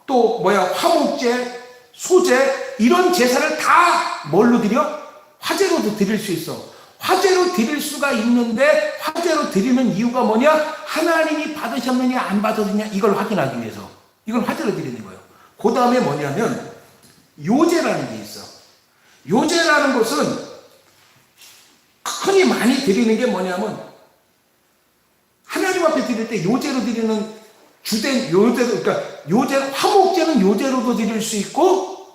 또 화목제, 소제 이런 제사를 다 뭘로 드려? 화제로도 드릴 수 있어. 화제로 드릴 수가 있는데 화제로 드리는 이유가 뭐냐? 하나님이 받으셨느냐 안 받으셨느냐 이걸 확인하기 위해서. 이걸 화제로 드리는 거예요. 그 다음에 뭐냐면 요제라는 게 있어. 요제라는 것은 흔히 많이 드리는 게 뭐냐면 하나님 앞에 드릴 때 요제로 드리는 주된 요제로, 그러니까 화목제는 요제로도 드릴 수 있고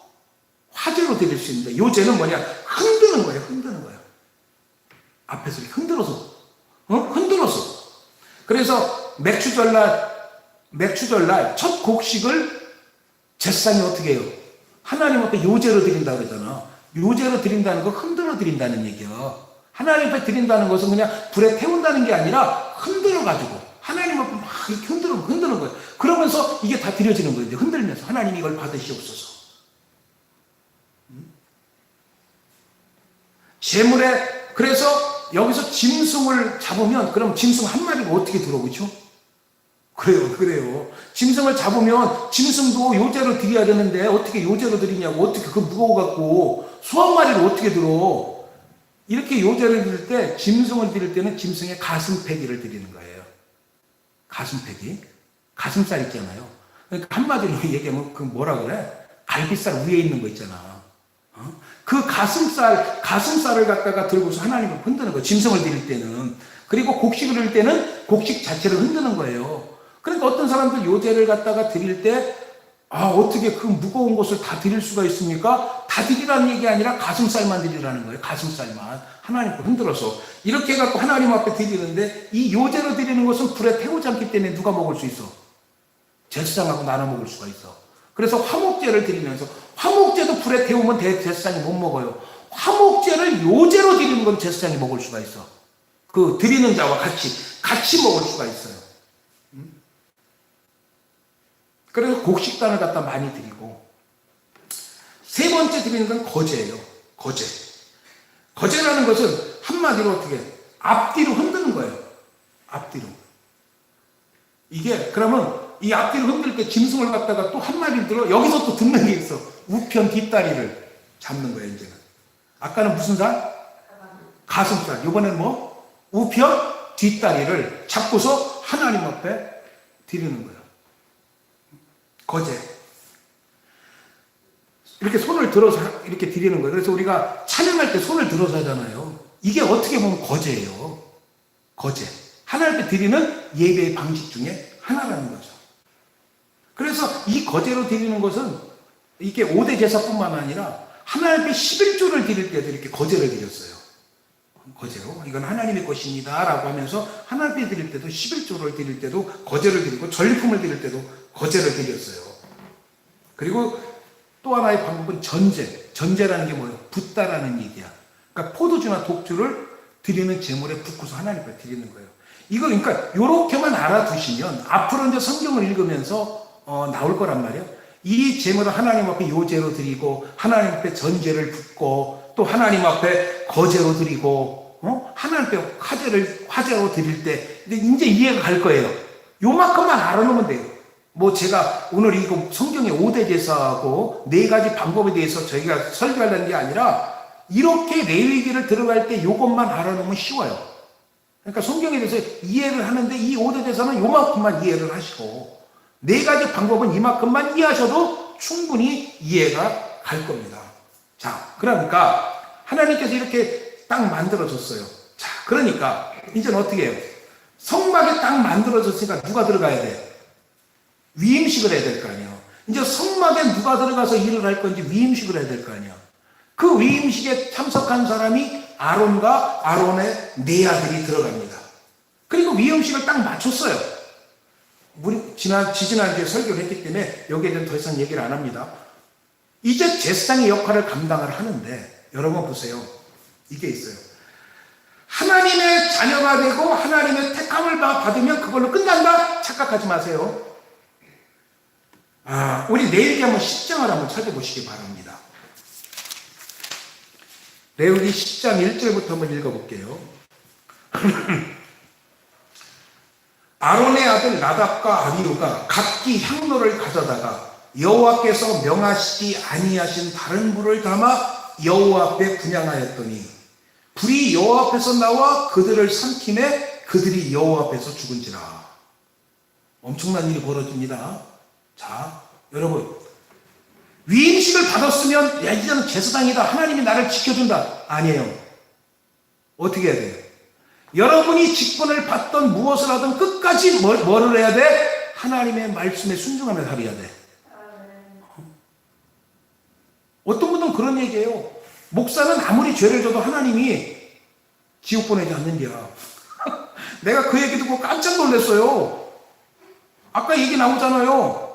화제로 드릴 수 있는데 요제는 뭐냐? 흔드는 거예요. 흔드는 거예요. 앞에서 이렇게 흔들어서 흔들어서. 그래서 맥추절날 첫 곡식을 제사장이 어떻게 해요? 하나님 앞에 요제로 드린다고 그러잖아. 요제로 드린다는 거 흔들어 드린다는 얘기야. 하나님 앞에 드린다는 것은 그냥 불에 태운다는 게 아니라 흔들어가지고 하나님 앞에 막 이렇게 흔드는 거예요. 그러면서 이게 다 드려지는 거예요. 흔들면서 하나님 이걸 받으시옵소서. 재물에, 그래서 여기서 짐승을 잡으면, 그럼 짐승 한 마리가 어떻게 들어, 그렇죠? 그래요. 짐승을 잡으면 짐승도 요제로 드려야 되는데 어떻게 요제로 드리냐고, 어떻게 그 무거워갖고 수한 마리를 어떻게 들어. 이렇게 요제를 드릴 때, 짐승을 드릴 때는 짐승의 가슴패기를 드리는 거예요. 가슴패기. 가슴살 있잖아요. 그러니까 한마디로 얘기하면 그 뭐라 그래? 갈비살 위에 있는 거 있잖아. 그 가슴살을 갖다가 들고서 하나님을 흔드는 거예요. 짐승을 드릴 때는. 그리고 곡식을 드릴 때는 곡식 자체를 흔드는 거예요. 그러니까 어떤 사람들 요제를 갖다가 드릴 때, 어떻게 그 무거운 것을 다 드릴 수가 있습니까? 다 드리라는 얘기 아니라 가슴살만 드리라는 거예요. 가슴살만. 하나님 거 흔들어서. 이렇게 해갖고 하나님 앞에 드리는데, 이 요제로 드리는 것은 불에 태우지 않기 때문에 누가 먹을 수 있어? 제사장하고 나눠 먹을 수가 있어. 그래서 화목제를 드리면서, 화목제도 불에 태우면 제사장이 못 먹어요. 화목제를 요제로 드리는 건 제사장이 먹을 수가 있어. 그 드리는 자와 같이 먹을 수가 있어요. 그래서 곡식단을 갖다 많이 드리고, 세 번째 드리는 건 거제예요. 거제. 거제라는 것은 한마디로 어떻게 앞뒤로 흔드는 거예요. 앞뒤로. 이게 그러면 이 앞뒤로 흔들 때 짐승을 갖다가 또 한 마리를 들어, 여기서 또 듣는 게 있어. 우편 뒷다리를 잡는 거예요, 이제는. 아까는 무슨 살? 가슴살. 이번에는 뭐? 우편 뒷다리를 잡고서 하나님 앞에 드리는 거예요. 거제. 이렇게 손을 들어서 이렇게 드리는 거예요. 그래서 우리가 찬양할 때 손을 들어서 하잖아요. 이게 어떻게 보면 거제예요. 거제. 하나님 앞에 드리는 예배의 방식 중에 하나라는 거죠. 그래서 이 거제로 드리는 것은 이게 5대 제사뿐만 아니라 하나님 앞에 11조를 드릴 때도 이렇게 거제를 드렸어요. 거제로. 이건 하나님의 것입니다. 라고 하면서 하나님 앞에 드릴 때도 11조를 드릴 때도 거제를 드리고, 전리품을 드릴 때도 거제를 드렸어요. 그리고 또 하나의 방법은 전제. 전제라는 게 뭐예요? 붓다라는 얘기야. 그러니까 포도주나 독주를 드리는 제물에 붓고서 하나님 앞에 드리는 거예요. 이거 그러니까 요렇게만 알아두시면 앞으로 이제 성경을 읽으면서 나올 거란 말이에요. 이 제물을 하나님 앞에 요제로 드리고, 하나님 앞에 전제를 붓고, 또 하나님 앞에 거제로 드리고, 하나님 앞에 화제로 드릴 때 이제 이해가 갈 거예요. 요만큼만 알아놓으면 돼요. 뭐 제가 오늘 이거 성경의 5대 제사하고 4가지 방법에 대해서 저희가 설교하려는 게 아니라, 이렇게 레위기를 들어갈 때 요것만 알아놓으면 쉬워요. 그러니까 성경에 대해서 이해를 하는데 이 5대 제사는 요만큼만 이해를 하시고, 4가지 방법은 이만큼만 이해하셔도 충분히 이해가 갈 겁니다. 자, 그러니까 하나님께서 이렇게 딱 만들어줬어요. 자, 그러니까 이제는 어떻게 해요? 성막에 딱 만들어졌으니까 누가 들어가야 돼? 위임식을 해야 될 거 아니에요. 이제 성막에 누가 들어가서 일을 할 건지 위임식을 해야 될 거 아니에요. 그 위임식에 참석한 사람이 아론과 아론의 4아들이 들어갑니다. 그리고 위임식을 딱 맞췄어요. 우리 지지난주에 설교를 했기 때문에 여기에 대해서 더 이상 얘기를 안 합니다. 이제 제사장의 역할을 감당을 하는데, 여러분 보세요. 이게 있어요. 하나님의 자녀가 되고 하나님의 택함을 받으면 그걸로 끝난다? 착각하지 마세요. 우리 레위기 한번 10장을 한번 찾아보시기 바랍니다. 레위기 10장 1절부터 한번 읽어볼게요. 아론의 아들 나답과 아비후가 각기 향로를 가져다가 여호와께서 명하시지 아니하신 다른 불을 담아 여호와 앞에 분향하였더니 불이 여호와 앞에서 나와 그들을 삼키매 그들이 여호와 앞에서 죽은지라. 엄청난 일이 벌어집니다. 자, 여러분, 위임식을 받았으면 야, 이제는 제사장이다, 하나님이 나를 지켜준다. 아니에요. 어떻게 해야 돼요? 여러분이 직분을 받던 무엇을 하든 끝까지 뭐를 해야 돼? 하나님의 말씀에 순종하며 살아야 돼. 어떤 분들은 그런 얘기예요. 목사는 아무리 죄를 져도 하나님이 지옥 보내지 않는디야. 내가 그 얘기 듣고 깜짝 놀랐어요. 아까 얘기 나오잖아요.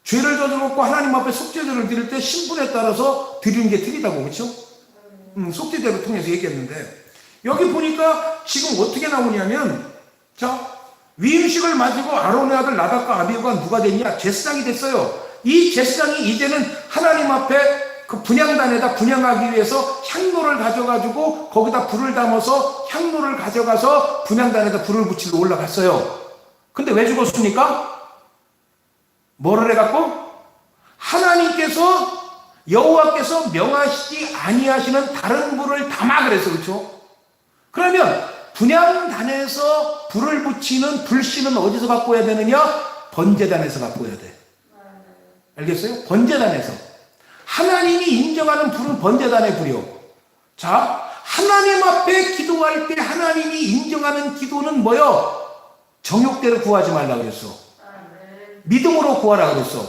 죄를 저질렀고 하나님 앞에 속죄제를 드릴 때 신분에 따라서 드리는 게 틀리다고, 그렇죠? 속죄제를 통해서 얘기했는데, 여기 보니까 지금 어떻게 나오냐면, 자, 위임식을 맞이고 아론의 아들 나답과 아비후가 누가 됐냐? 제사장이 됐어요. 이 제사장이 이제는 하나님 앞에 그 분향단에다 분향하기 위해서 향로를 가져가지고 거기다 불을 담아서 향로를 가져가서 분향단에다 불을 붙이러 올라갔어요. 근데 왜 죽었습니까? 뭐를 해갖고? 하나님께서 여호와께서 명하시지 아니하시는 다른 불을 담아 그래서 그렇죠? 그러면 분향단에서 불을 붙이는 불씨는 어디서 갖고 와야 되느냐? 번제단에서 갖고 와야 돼. 알겠어요? 번제단에서. 하나님이 인정하는 불은 번제단의 불이요. 자, 하나님 앞에 기도할 때 하나님이 인정하는 기도는 뭐요? 정욕대로 구하지 말라 그랬어. 믿음으로 구하라 그랬어.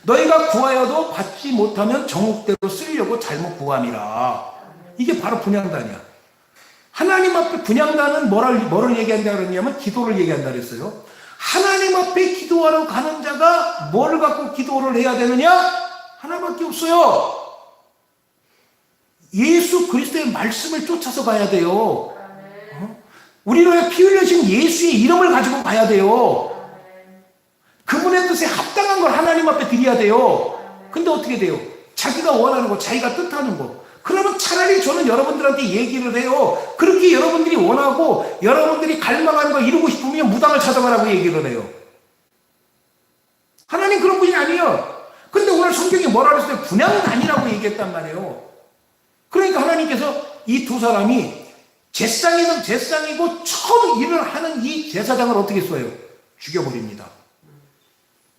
너희가 구하여도 받지 못하면 정욕대로 쓰려고 잘못 구함이라. 이게 바로 분향단이야. 하나님 앞에 분향단은 뭐를 얘기한다 그러냐면 기도를 얘기한다 그랬어요. 하나님 앞에 기도하러 가는 자가 뭐를 갖고 기도를 해야 되느냐? 하나밖에 없어요. 예수 그리스도의 말씀을 쫓아서 가야 돼요. 우리는 피 흘리신 예수의 이름을 가지고 가야 돼요. 그분의 뜻에 합당한 걸 하나님 앞에 드려야 돼요. 근데 어떻게 돼요? 자기가 원하는 거, 자기가 뜻하는 거. 그러면 차라리 저는 여러분들한테 얘기를 해요. 그렇게 여러분들이 원하고 여러분들이 갈망하는 거 이루고 싶으면 무당을 찾아가라고 얘기를 해요. 하나님 그런 분이 아니에요. 근데 오늘 성경이 뭐라 그랬어요? 분향단이라고 얘기했단 말이에요. 그러니까 하나님께서 이 두 사람이 제상이고 처음 일을 하는 이 제사장을 어떻게 써요? 죽여버립니다.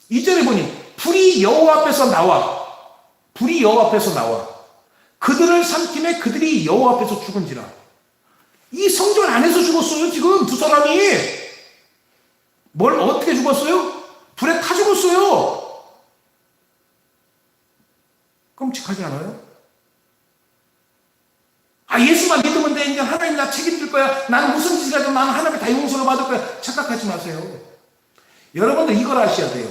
2절에 보니 불이 여호와 앞에서 나와. 불이 여호와 앞에서 나와. 그들을 삼킴에 그들이 여호와 앞에서 죽은지라. 이 성전 안에서 죽었어요. 지금 두 사람이. 뭘 어떻게 죽었어요? 불에 타 죽었어요. 끔찍하지 않아요? 아, 예수만 믿으면 돼. 이제 하나님 나 책임질 거야. 나는 무슨 짓을 해도 나는 하나님 다 용서를 받을 거야. 착각하지 마세요. 여러분들 이걸 아셔야 돼요.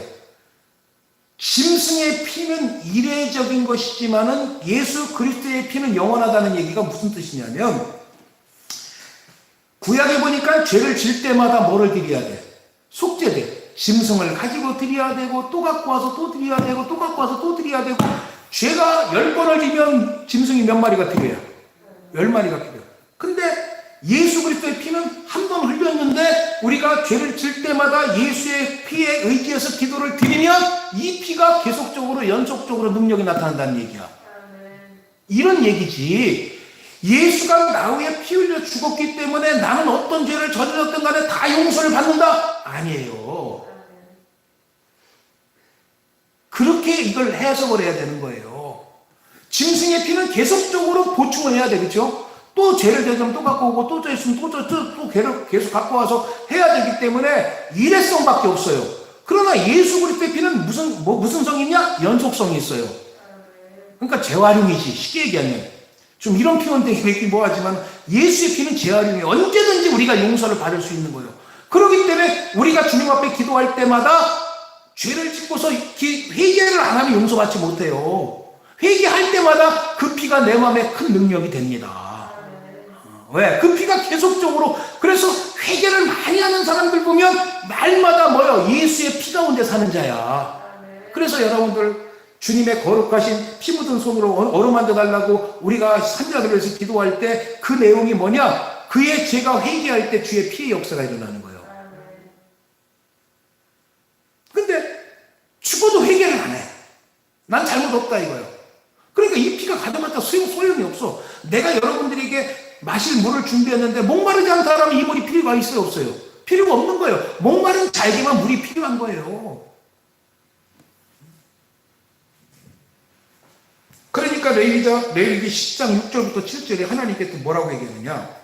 짐승의 피는 이례적인 것이지만은 예수 그리스도의 피는 영원하다는 얘기가 무슨 뜻이냐면, 구약에 보니까 죄를 질 때마다 뭐를 드려야 돼? 속죄돼. 짐승을 가지고 드려야 되고, 또 갖고 와서 또 드려야 되고, 또 갖고 와서 또 드려야 되고, 죄가 10번을 지면 짐승이 몇 마리가 필요해요? 10마리가 필요해요. 근데 예수 그리스도의 피는 한 번 흘렸는데 우리가 죄를 질 때마다 예수의 피에 의지해서 기도를 드리면 이 피가 계속적으로 연속적으로 능력이 나타난다는 얘기야. 이런 얘기지. 예수가 나 위에 피 흘려 죽었기 때문에 나는 어떤 죄를 저질렀든 간에 다 용서를 받는다? 아니에요. 그렇게 이걸 해석을 해야 되는 거예요. 짐승의 피는 계속적으로 보충을 해야 되겠죠? 또 죄를 되면 또 갖고 오고 또 죄 있으면 또 계속 갖고 와서 해야 되기 때문에 일회성밖에 없어요. 그러나 예수 그리스도의 피는 무슨 성이 있냐? 연속성이 있어요. 그러니까 재활용이지. 쉽게 얘기하면. 좀 이런 표현 되게 뭐하지만 예수의 피는 재활용이 언제든지 우리가 용서를 받을 수 있는 거예요. 그렇기 때문에 우리가 주님 앞에 기도할 때마다 죄를 짓고서 회개를 안 하면 용서받지 못해요. 회개할 때마다 그 피가 내 마음에 큰 능력이 됩니다. 왜? 그 피가 계속적으로. 그래서 회개를 많이 하는 사람들 보면 말마다 뭐요? 예수의 피 가운데 사는 자야. 그래서 여러분들 주님의 거룩하신 피 묻은 손으로 어루만져 달라고 우리가 산자들에서 기도할 때 그 내용이 뭐냐? 그의 죄가 회개할 때 주의 피의 역사가 일어나는 거예요. 근데 죽어도 회개를 안 해. 난 잘못 없다 이거예요. 그러니까 이 피가 가져봤자 소용이 없어. 내가 여러분들에게 마실 물을 준비했는데 목마르지 않은 사람은 이 물이 필요가 있어요, 없어요? 필요가 없는 거예요. 목마른 자에게만 물이 필요한 거예요. 그러니까 레위기 10장 6절부터 7절에 하나님께서 뭐라고 얘기하느냐?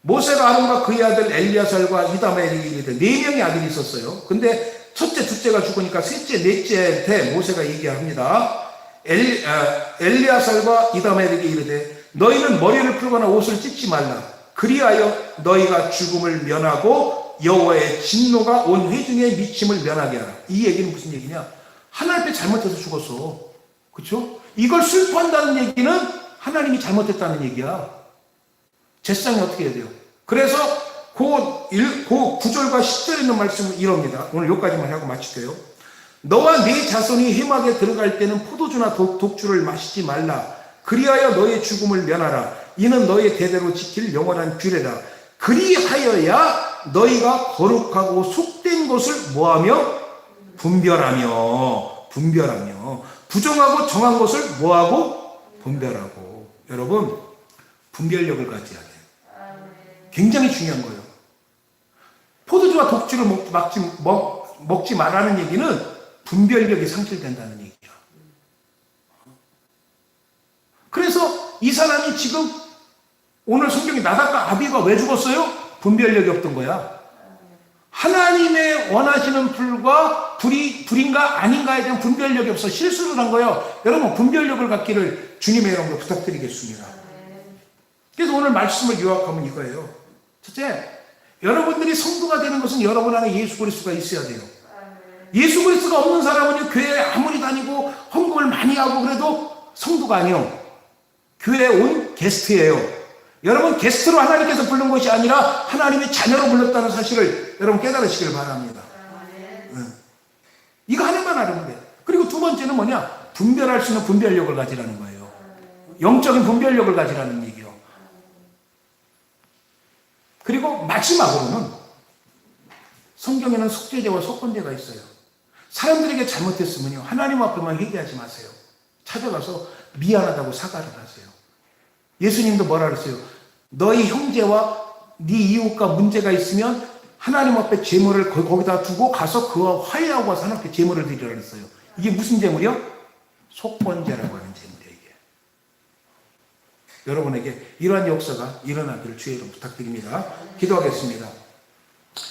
모세가 아론과 그의 아들 엘리야살과 이다메에게 이르되 4명의 아들이 있었어요. 근데 첫째, 둘째가 죽으니까 셋째, 넷째 때 모세가 얘기합니다. 엘리야살과 이다메에게 이르되 너희는 머리를 풀거나 옷을 찢지 말라. 그리하여 너희가 죽음을 면하고 여호와의 진노가 온 회중의 미침을 면하게 하라. 이 얘기는 무슨 얘기냐? 하나님 앞에 잘못해서 죽었어. 그렇죠? 이걸 슬퍼한다는 얘기는 하나님이 잘못했다는 얘기야. 제사장이 어떻게 해야 돼요? 그래서 그 9절과 10절에 있는 말씀은 이럽니다. 오늘 여기까지만 하고 마칠게요. 너와 네 자손이 해막에 들어갈 때는 포도주나 독주를 마시지 말라. 그리하여 너의 죽음을 면하라. 이는 너의 대대로 지킬 영원한 규례라. 그리하여야 너희가 거룩하고 속된 것을 뭐하며? 분별하며 부정하고 정한 것을 뭐하고? 분별하고. 여러분, 분별력을 가져야 돼요. 굉장히 중요한 거예요. 포도주와 독주를 먹지 말라는 얘기는 분별력이 상실된다는 얘기야. 그래서 이 사람이 지금 오늘 성경에 나답과 아비가 왜 죽었어요? 분별력이 없던 거야. 하나님의 원하시는 불과 불인가 아닌가에 대한 분별력이 없어 실수를 한 거예요. 여러분, 분별력을 갖기를 주님의 이름으로 부탁드리겠습니다. 그래서 오늘 말씀을 요약하면 이거예요. 첫째, 여러분들이 성도가 되는 것은 여러분 안에 예수 그리스도가 있어야 돼요. 예수 그리스도가 없는 사람은 교회에 아무리 다니고 헌금을 많이 하고 그래도 성도가 아니요. 교회에 온 게스트예요. 여러분, 게스트로 하나님께서 부른 것이 아니라 하나님의 자녀로 불렀다는 사실을 여러분 깨달으시길 바랍니다. 이거 하나만 알면 돼요. 그리고 두 번째는 뭐냐? 분별할 수 있는 분별력을 가지라는 거예요. 영적인 분별력을 가지라는 얘기요. 그리고 마지막으로는 성경에는 속죄제와 속건제가 있어요. 사람들에게 잘못했으면요, 하나님 앞에만 회개하지 마세요. 찾아가서 미안하다고 사과를 하세요. 예수님도 뭐라 그랬어요? 너희 형제와 네 이웃과 문제가 있으면 하나님 앞에 제물을 거기다 두고 가서 그와 화해하고 와서 하나님께 제물을 드리라 그랬어요. 이게 무슨 제물이요? 속건제라고 하는 제물이에요. 이게. 여러분에게 이러한 역사가 일어나기를 주의 이름으로 부탁드립니다. 기도하겠습니다.